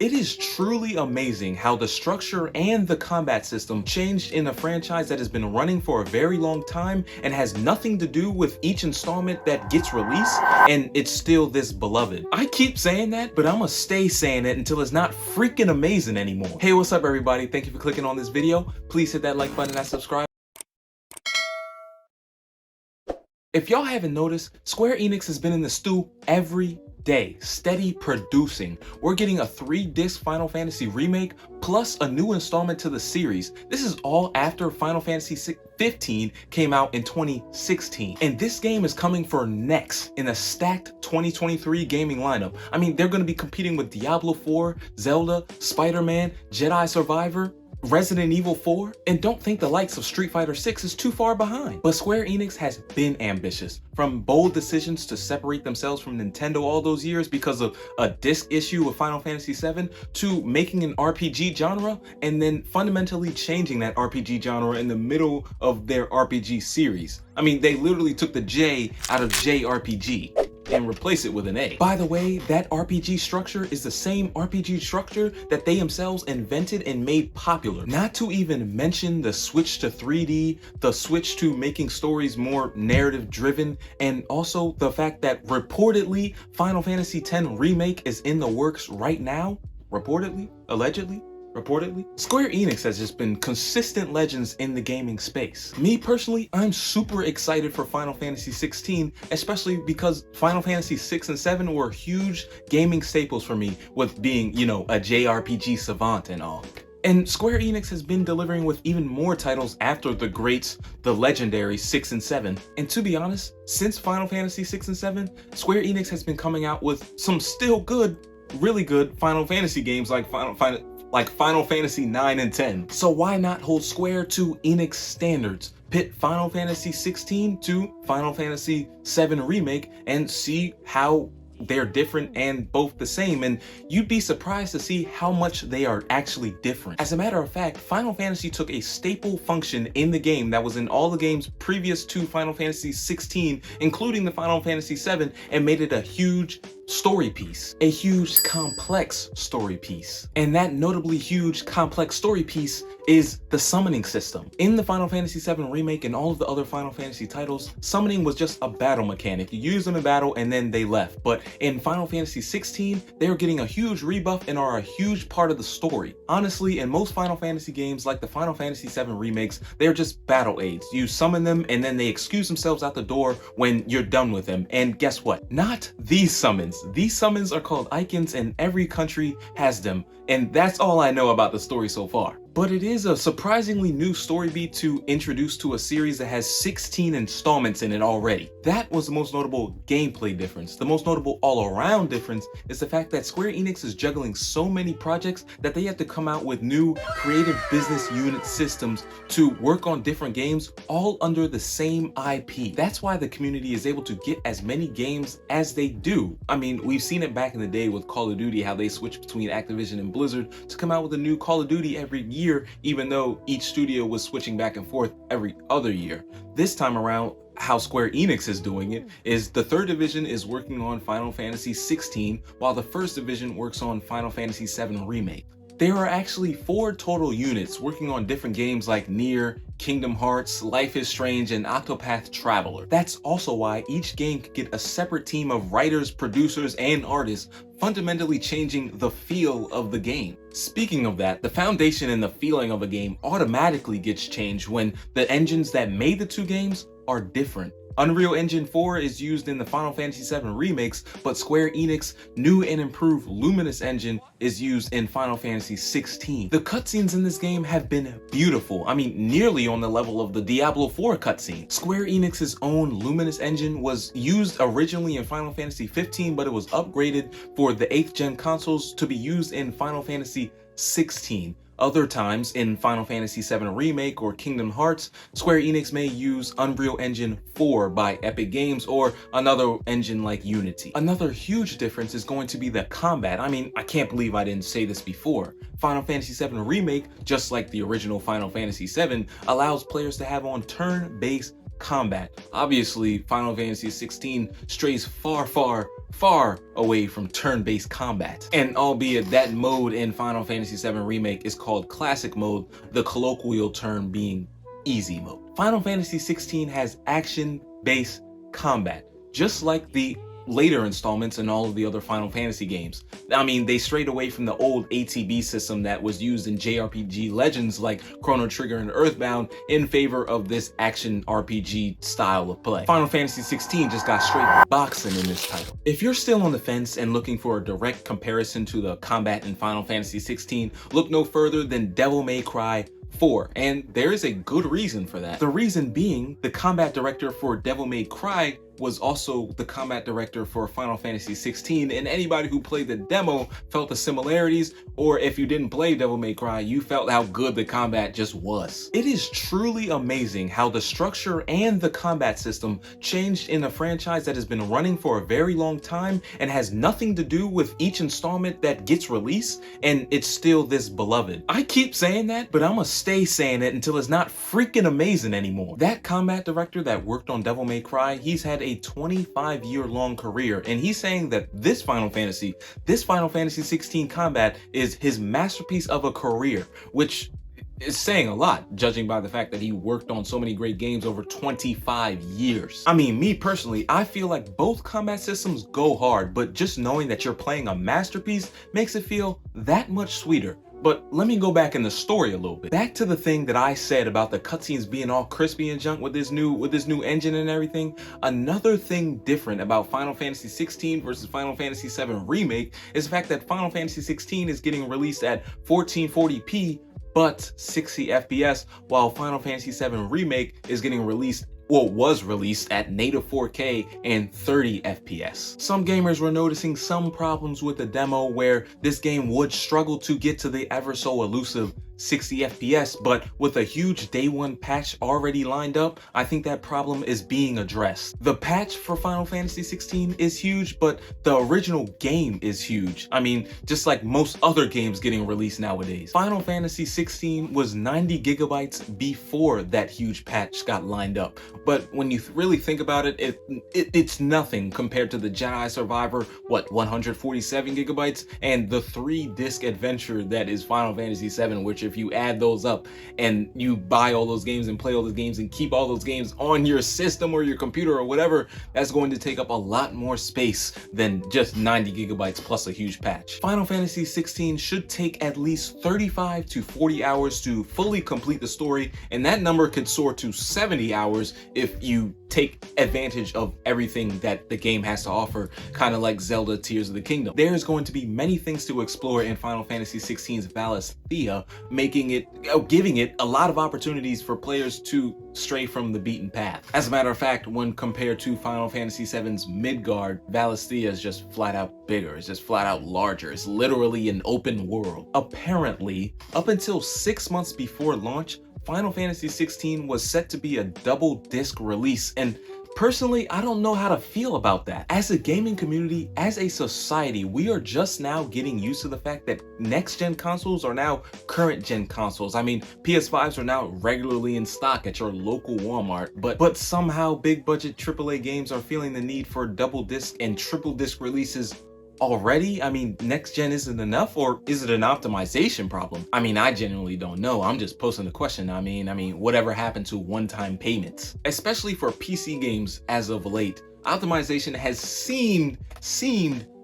It is truly amazing how the structure and the combat system changed in a franchise that has been running for a very long time and has nothing to do with each installment that gets released, and it's still this beloved. I keep saying that, but I'ma stay saying it until it's not freaking amazing anymore. Hey, what's up everybody? Thank you for clicking on this video. Please hit that like button and subscribe. If y'all haven't noticed, Square Enix has been in the stew every day, steady producing. We're getting a 3-disc Final Fantasy remake plus a new installment to the series. This is all after Final Fantasy XV came out in 2016. And this game is coming for next in a stacked 2023 gaming lineup. I mean, they're gonna be competing with Diablo 4, Zelda, Spider-Man, Jedi Survivor, Resident Evil 4, and don't think the likes of Street Fighter 6 is too far behind. But Square Enix has been ambitious, from bold decisions to separate themselves from Nintendo all those years because of a disc issue with Final Fantasy VII, to making an RPG genre and then fundamentally changing that RPG genre in the middle of their RPG series. I mean, they literally took the J out of JRPG and replace it with an A. By the way, that RPG structure is the same RPG structure that they themselves invented and made popular. Not to even mention the switch to 3D, the switch to making stories more narrative driven, and also the fact that reportedly Final Fantasy X Remake is in the works right now. Reportedly? Allegedly? Reportedly. Square Enix has just been consistent legends in the gaming space. Me personally, I'm super excited for Final Fantasy XVI, especially because Final Fantasy VI and VII were huge gaming staples for me, with being, you know, a JRPG savant and all. And Square Enix has been delivering with even more titles after the greats, the legendary 6 and 7. And to be honest, since Final Fantasy 6 and 7, Square Enix has been coming out with some still good, really good Final Fantasy games like Final Fantasy 9 and 10. So why not hold Square to Enix standards? Pit Final Fantasy 16 to Final Fantasy VII Remake and see how they're different and both the same, and you'd be surprised to see how much they are actually different. As a matter of fact, Final Fantasy took a staple function in the game that was in all the games previous to Final Fantasy 16, including the Final Fantasy VII, and made it a huge story piece, a huge complex story piece. And that notably huge complex story piece is the summoning system. In the Final Fantasy VII Remake and all of the other Final Fantasy titles, summoning was just a battle mechanic. You use them in battle and then they left. But in Final Fantasy XVI, they're getting a huge rebuff and are a huge part of the story. Honestly, in most Final Fantasy games, like the Final Fantasy VII remakes, they're just battle aids. You summon them and then they excuse themselves out the door when you're done with them. And guess what? Not these summons. These summons are called icons and every country has them. And that's all I know about the story so far. But it is a surprisingly new story beat to introduce to a series that has 16 installments in it already. That was the most notable gameplay difference. The most notable all-around difference is the fact that Square Enix is juggling so many projects that they have to come out with new creative business unit systems to work on different games all under the same IP. That's why the community is able to get as many games as they do. I mean, we've seen it back in the day with Call of Duty, how they switched between Activision and Blizzard to come out with a new Call of Duty every year, even though each studio was switching back and forth every other year. This time around, how Square Enix is doing it is the 3rd division is working on Final Fantasy XVI, while the 1st division works on Final Fantasy VII Remake. There are actually 4 total units working on different games like Nier, Kingdom Hearts, Life is Strange, and Octopath Traveler. That's also why each game could get a separate team of writers, producers, and artists, fundamentally changing the feel of the game. Speaking of that, the foundation and the feeling of a game automatically gets changed when the engines that made the 2 games are different. Unreal Engine 4 is used in the Final Fantasy VII remakes, but Square Enix' new and improved Luminous engine is used in Final Fantasy XVI. The cutscenes in this game have been beautiful. I mean, nearly on the level of the Diablo 4 cutscene. Square Enix's own Luminous engine was used originally in Final Fantasy XV, but it was upgraded for the 8th gen consoles to be used in Final Fantasy XVI. Other times in Final Fantasy VII Remake or Kingdom Hearts, Square Enix may use Unreal Engine 4 by Epic Games or another engine like Unity. Another huge difference is going to be the combat. I mean, I can't believe I didn't say this before. Final Fantasy VII Remake, just like the original Final Fantasy VII, allows players to have on turn-based combat. Obviously, Final Fantasy XVI strays far away from turn-based combat. And albeit that mode in Final Fantasy VII Remake is called Classic Mode, the colloquial term being Easy Mode. Final Fantasy XVI has action-based combat, just like the later installments in all of the other Final Fantasy games. I mean, they strayed away from the old ATB system that was used in JRPG legends like Chrono Trigger and Earthbound in favor of this action RPG style of play. Final Fantasy XVI just got straight boxing in this title. If you're still on the fence and looking for a direct comparison to the combat in Final Fantasy XVI, look no further than Devil May Cry 4, and there is a good reason for that. The reason being, the combat director for Devil May Cry was also the combat director for Final Fantasy XVI, and anybody who played the demo felt the similarities, or if you didn't play Devil May Cry, you felt how good the combat just was. It is truly amazing how the structure and the combat system changed in a franchise that has been running for a very long time and has nothing to do with each installment that gets released, and it's still this beloved. I keep saying that, but I'ma stay saying it until it's not freaking amazing anymore. That combat director that worked on Devil May Cry, he's had a 25-year-long career, and he's saying that this Final Fantasy 16 combat is his masterpiece of a career, which is saying a lot, judging by the fact that he worked on so many great games over 25 years. I mean, me personally, I feel like both combat systems go hard, but just knowing that you're playing a masterpiece makes it feel that much sweeter. But let me go back in the story a little bit. Back to the thing that I said about the cutscenes being all crispy and junk with this new engine and everything. Another thing different about Final Fantasy XVI versus Final Fantasy VII Remake is the fact that Final Fantasy XVI is getting released at 1440p but 60 FPS, while Final Fantasy VII Remake is getting released, well, was released at native 4K and 30 FPS. Some gamers were noticing some problems with the demo where this game would struggle to get to the ever so elusive 60 FPS, but with a huge day one patch already lined up, I think that problem is being addressed. The patch for Final Fantasy XVI is huge, but the original game is huge. I mean, just like most other games getting released nowadays. Final Fantasy XVI was 90 gigabytes before that huge patch got lined up, but when you really think about it, it's nothing compared to the Jedi Survivor, 147 gigabytes, and the 3-disc adventure that is Final Fantasy VII, which if you add those up and you buy all those games and play all those games and keep all those games on your system or your computer or whatever, that's going to take up a lot more space than just 90 gigabytes plus a huge patch. Final Fantasy XVI should take at least 35 to 40 hours to fully complete the story, and that number could soar to 70 hours if you take advantage of everything that the game has to offer, kind of like Zelda Tears of the Kingdom. There's going to be many things to explore in Final Fantasy XVI's Valisthea, giving it a lot of opportunities for players to stray from the beaten path. As a matter of fact, when compared to Final Fantasy VII's Midgard, Valisthea is just flat out bigger, it's just flat out larger, it's literally an open world. Apparently, up until 6 months before launch, Final Fantasy XVI was set to be a double disc release, and personally, I don't know how to feel about that. As a gaming community, as a society, we are just now getting used to the fact that next-gen consoles are now current-gen consoles. I mean, PS5s are now regularly in stock at your local Walmart, but somehow big-budget AAA games are feeling the need for double disc and triple disc releases already? I mean, next gen isn't enough, or is it an optimization problem? I mean, I genuinely don't know. I'm just posing the question. I mean, whatever happened to one-time payments? Especially for PC games as of late, optimization has seemed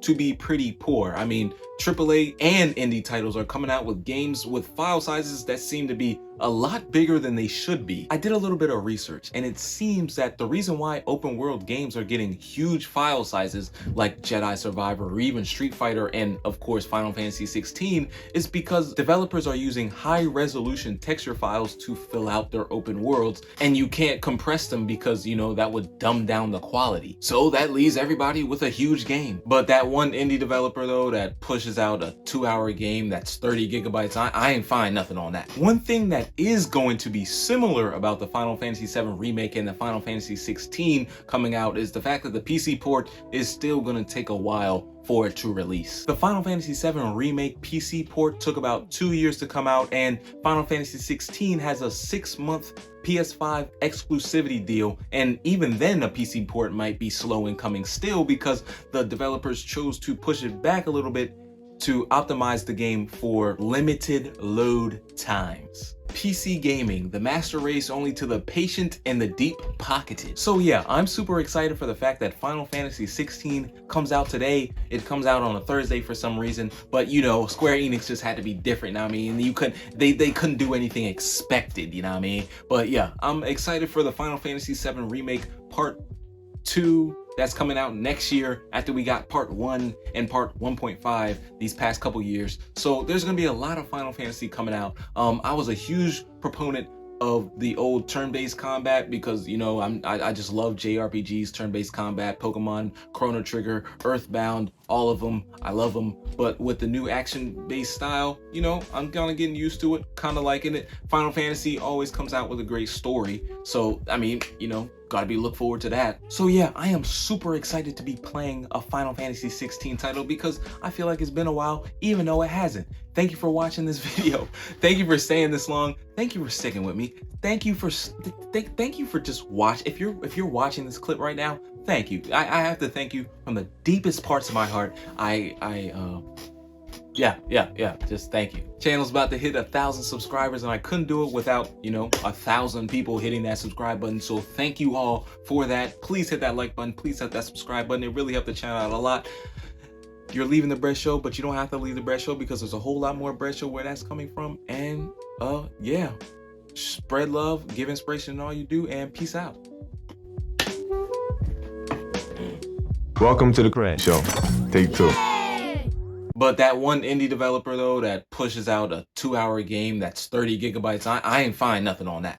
to be pretty poor. I mean, AAA and indie titles are coming out with games with file sizes that seem to be a lot bigger than they should be. I did a little bit of research, and it seems that the reason why open world games are getting huge file sizes like Jedi Survivor or even Street Fighter and of course Final Fantasy 16 is because developers are using high resolution texture files to fill out their open worlds, and you can't compress them because, you know, that would dumb down the quality. So that leaves everybody with a huge game. But that one indie developer though that pushes out a 2-hour game that's 30 gigabytes, I ain't find nothing on that. One thing that that is going to be similar about the Final Fantasy VII Remake and the Final Fantasy XVI coming out is the fact that the PC port is still going to take a while for it to release. The Final Fantasy VII Remake PC port took about 2 years to come out, and Final Fantasy XVI has a 6-month PS5 exclusivity deal, and even then a PC port might be slow in coming still because the developers chose to push it back a little bit to optimize the game for limited load times. PC gaming, the master race only to the patient and the deep-pocketed. So yeah, I'm super excited for the fact that Final Fantasy XVI comes out today. It comes out on a Thursday for some reason, but you know, Square Enix just had to be different, you know what I mean? They couldn't do anything expected, you know what I mean? But yeah, I'm excited for the Final Fantasy VII Remake Part 2 that's coming out next year after we got part 1 and part 1.5 these past couple years. So there's gonna be a lot of Final Fantasy coming out. I was a huge proponent of the old turn-based combat because, you know, I just love JRPGs, turn-based combat, Pokemon, Chrono Trigger, Earthbound, all of them. I love them. But with the new action-based style, you know, I'm kind of getting used to it, kind of liking it. Final Fantasy always comes out with a great story. So, I mean, you know, gotta look forward to that. So yeah, I am super excited to be playing a Final Fantasy 16 title because I feel like it's been a while, even though it hasn't. Thank you for watching this video. Thank you for staying this long. Thank you for sticking with me. Thank you for just watch. If you're watching this clip right now, thank you. I have to thank you from the deepest parts of my heart. Yeah, just thank you. Channel's about to hit 1,000 subscribers and I couldn't do it without, you know, 1,000 people hitting that subscribe button. So thank you all for that. Please hit that like button. Please hit that subscribe button. It really helped the channel out a lot. You're leaving the bread show, but you don't have to leave the bread show because there's a whole lot more bread show where that's coming from. And yeah, spread love, give inspiration in all you do, and peace out. Welcome to the Bread Show. Take 2. But that one indie developer though that pushes out a 2-hour game that's 30 gigabytes, I ain't find nothing on that.